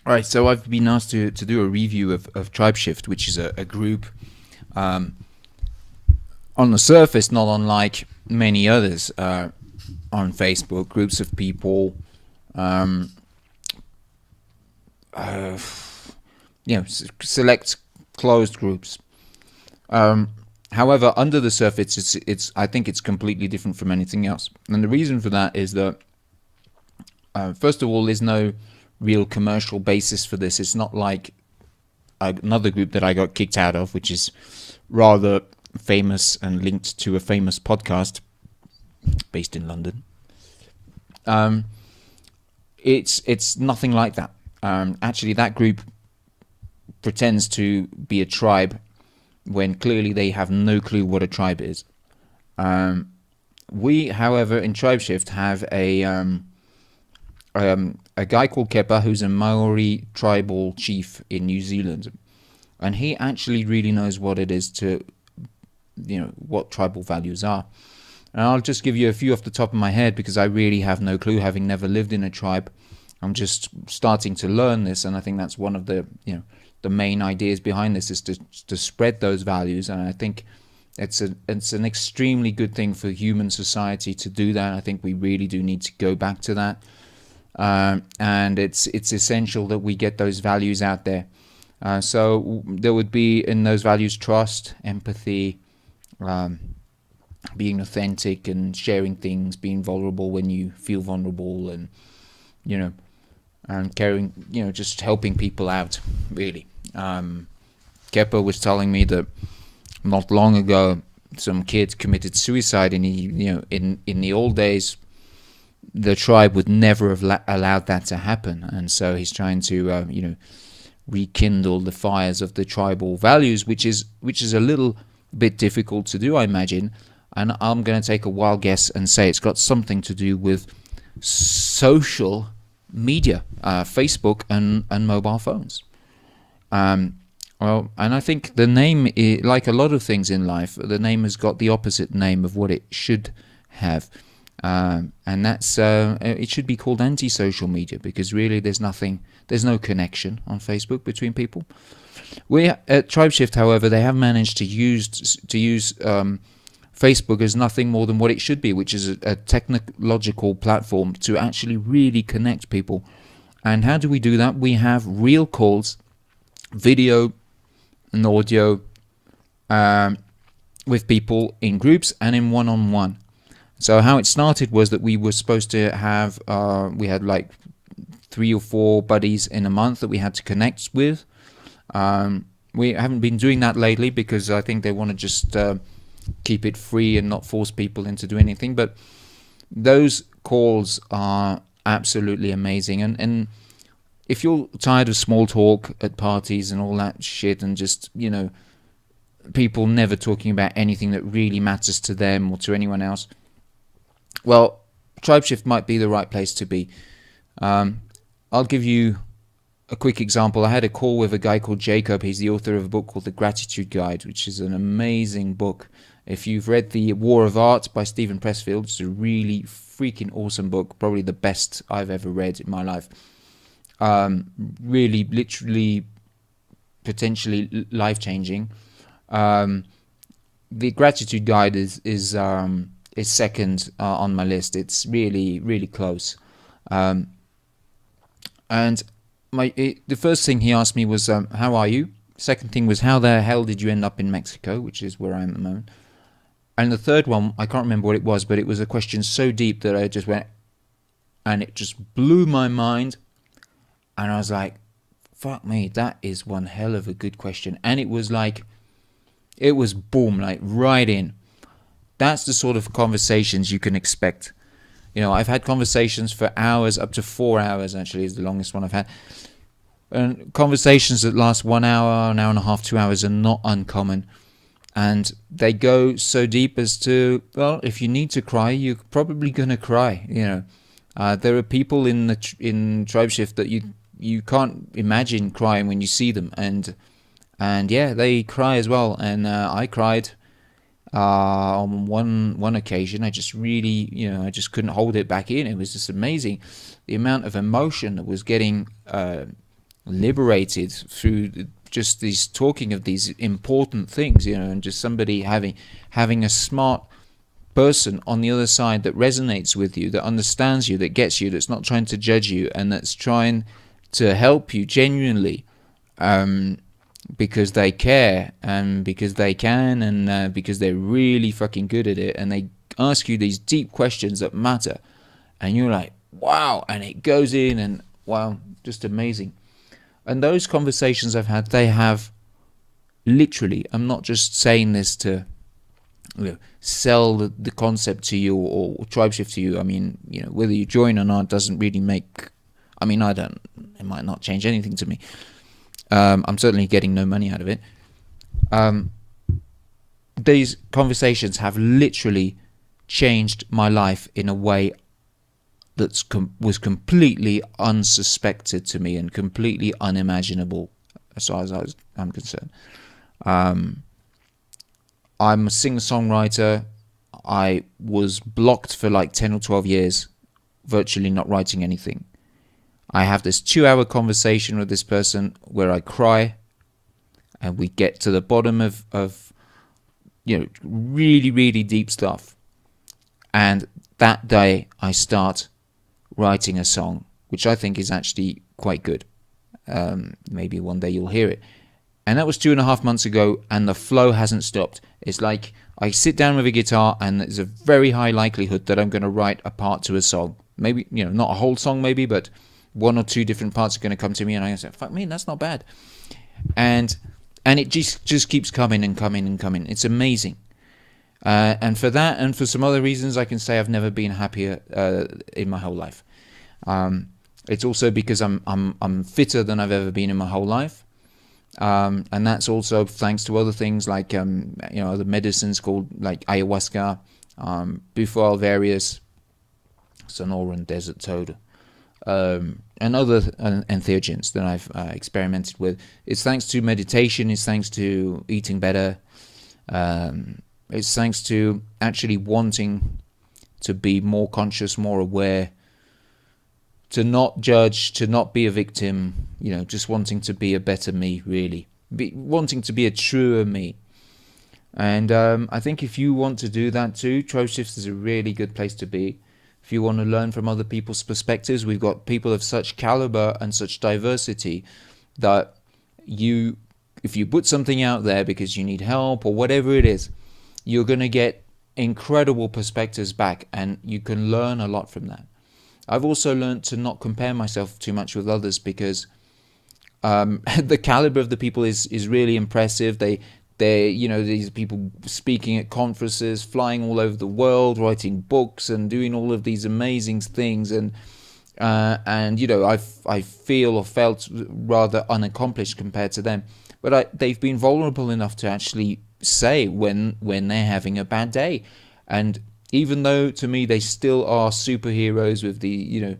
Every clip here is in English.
All right, so I've been asked to do a review of TribeShift, which is a group um, on the surface, not unlike many others on Facebook, groups of people, um, uh, select closed groups. Um, However, under the surface, it's I think it's completely different from anything else, and the reason for that is that first of all, there's no real commercial basis for this. It's not like another group that I got kicked out of, which is rather famous and linked to a famous podcast based in London. It's nothing like that. Actually, that group pretends to be a tribe when clearly they have no clue what a tribe is. We, however, in TribeShift have a guy called Kepa, who's a Maori tribal chief in New Zealand, and he actually really knows what it is to, what tribal values are. And I'll just give you a few off the top of my head because I really have no clue, having never lived in a tribe. I'm just starting to learn this, and I think that's one of the main ideas behind this is to spread those values. And I think it's an extremely good thing for human society to do that. I think we really do need to go back to that. And it's essential that we get those values out there. So there would be in those values trust, empathy, being authentic and sharing things, being vulnerable when you feel vulnerable, and and caring, just helping people out, really. Kepa was telling me that not long ago some kid committed suicide, and he, in the old days, the tribe would never have allowed that to happen, and so he's trying to rekindle the fires of the tribal values, which is a little bit difficult to do, I imagine. And I'm going to take a wild guess and say it's got something to do with social media, Facebook and mobile phones. And I think the name, like a lot of things in life, the name has got the opposite name of what it should have. And that's it should be called anti-social media, because really there's no connection on Facebook between people. We at TribeShift, however, they have managed to use Facebook as nothing more than what it should be, which is a technological platform to actually really connect people. And how do we do that? We have real calls, video and audio, with people in groups and in one-on-one. So how it started was that we were supposed to have, we had like 3 or 4 buddies in a month that we had to connect with. We haven't been doing that lately because I think they want to just keep it free and not force people into doing anything. But those calls are absolutely amazing. And if you're tired of small talk at parties and all that shit, and just, people never talking about anything that really matters to them or to anyone else, well, TribeShift might be the right place to be. I'll give you a quick example. I had a call with a guy called Jacob. He's the author of a book called The Gratitude Guide, which is an amazing book. If you've read The War of Art by Stephen Pressfield, it's a really freaking awesome book, probably the best I've ever read in my life. Really, literally, potentially life-changing. The Gratitude Guide is second on my list. It's really, really close. And the first thing he asked me was, how are you? Second thing was, how the hell did you end up in Mexico, which is where I am at the moment. And the third one, I can't remember what it was, but it was a question so deep that I just went, and it just blew my mind. And I was like, fuck me, that is one hell of a good question. And it was boom, like right in. That's the sort of conversations you can expect. I've had conversations for hours, up to 4 hours actually is the longest one I've had. And conversations that last 1 hour, an hour and a half, 2 hours are not uncommon. And they go so deep as to, well, if you need to cry, you're probably going to cry. There are people in TribeShift that you can't imagine crying when you see them. And yeah, they cry as well. And I cried on one occasion. I just really, I just couldn't hold it back in. It was just amazing, the amount of emotion that was getting liberated through just these talking of these important things, and just somebody having a smart person on the other side that resonates with you, that understands you, that gets you, that's not trying to judge you, and that's trying to help you genuinely, because they care, and because they can, and because they're really fucking good at it, and they ask you these deep questions that matter, and you're like, wow, and it goes in, and wow, just amazing. And those conversations I've had, they have literally, I'm not just saying this to sell the concept to you, or tribe shift to you. I mean, whether you join or not doesn't really make, it might not change anything to me. I'm certainly getting no money out of it. These conversations have literally changed my life in a way that was completely unsuspected to me and completely unimaginable as far as I'm concerned. I'm a singer-songwriter. I was blocked for like 10 or 12 years, virtually not writing anything. I have this 2-hour conversation with this person where I cry, and we get to the bottom of really, really deep stuff. And that day I start writing a song, which I think is actually quite good. Maybe one day you'll hear it. And that was 2.5 months ago, and the flow hasn't stopped. It's like I sit down with a guitar, and there's a very high likelihood that I'm going to write a part to a song. Maybe, not a whole song maybe, but 1 or 2 different parts are going to come to me, and I say, fuck me, that's not bad. And it just keeps coming and coming and coming. It's amazing. And for that, and for some other reasons, I can say I've never been happier in my whole life. It's also because I'm fitter than I've ever been in my whole life, and that's also thanks to other things like other medicines called like ayahuasca, Bufo alvarius, Sonoran desert toad, and other entheogens that I've experimented with. It's thanks to meditation. It's thanks to eating better. It's thanks to actually wanting to be more conscious, more aware, to not judge, to not be a victim, just wanting to be a better me, really. Wanting to be a truer me. And I think if you want to do that too, Tribe Shifts is a really good place to be. If you want to learn from other people's perspectives, we've got people of such caliber and such diversity that if you put something out there because you need help or whatever it is, you're going to get incredible perspectives back, and you can learn a lot from that. I've also learned to not compare myself too much with others, because the caliber of the people is really impressive. They're these people speaking at conferences, flying all over the world, writing books, and doing all of these amazing things. And I feel or felt rather unaccomplished compared to them. But they've been vulnerable enough to actually say when they're having a bad day. And even though to me they still are superheroes with the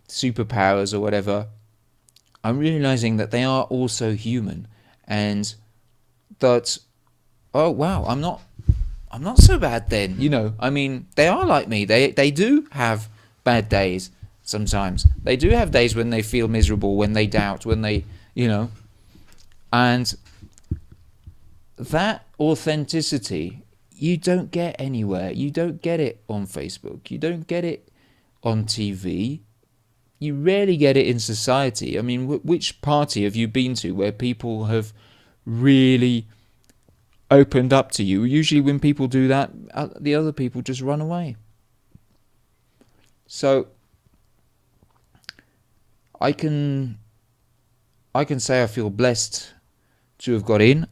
superpowers or whatever, I'm realizing that they are also human, and that, oh wow, I'm not so bad then. I mean, they are like me. They do have bad days sometimes. They do have days when they feel miserable, when they doubt, when they and that authenticity you don't get anywhere. You don't get it on Facebook. You don't get it on TV. You rarely get it in society. I mean, which party have you been to where people have really opened up to you? Usually when people do that, the other people just run away. So I can say I feel blessed to have got in.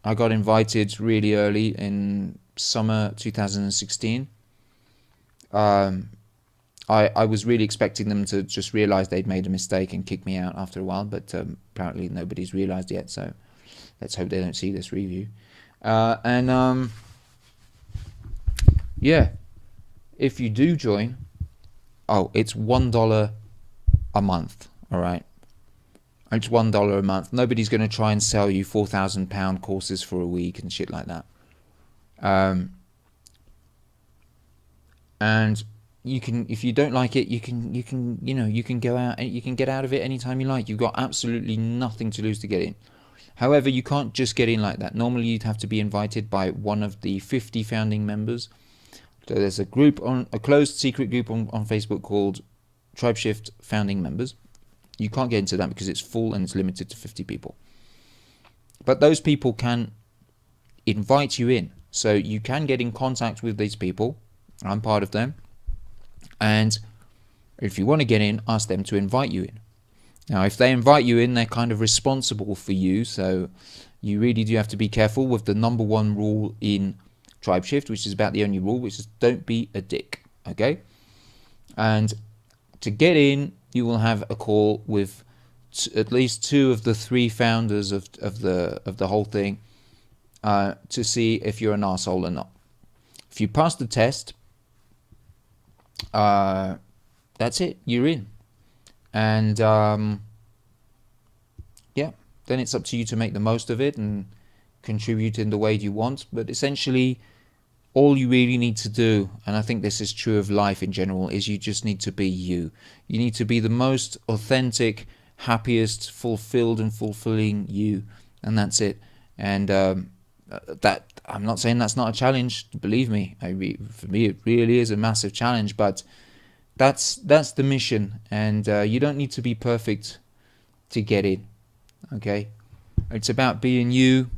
I got invited really early in summer 2016. I was really expecting them to just realize they'd made a mistake and kick me out after a while, but apparently nobody's realized yet, so let's hope they don't see this review. Yeah, if you do join, it's $1 a month, all right? It's $1 a month. Nobody's going to try and sell you £4,000 courses for a week and shit like that. And you can, if you don't like it, you can you can go out and you can get out of it anytime you like. You've got absolutely nothing to lose to get in. However, you can't just get in like that. Normally you'd have to be invited by one of the 50 founding members. So there's a group, on a closed secret group on Facebook called TribeShift Founding Members. You can't get into that because it's full and it's limited to 50 people. But those people can invite you in. So you can get in contact with these people. I'm part of them. And if you want to get in, ask them to invite you in. Now, if they invite you in, they're kind of responsible for you. So you really do have to be careful with the number one rule in TribeShift, which is about the only rule, which is don't be a dick. Okay? And to get in, you will have a call with at least 2 of the 3 founders of the whole thing to see if you're an arsehole or not. If you pass the test, that's it, you're in. And yeah, then it's up to you to make the most of it and contribute in the way you want. But essentially, all you really need to do, and I think this is true of life in general, is you just need to be you. You need to be the most authentic, happiest, fulfilled and fulfilling you, and that's it. And that, I'm not saying that's not a challenge, believe me. For me it really is a massive challenge, but that's the mission. And you don't need to be perfect to get in. Okay, it's about being you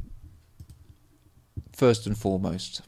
first and foremost.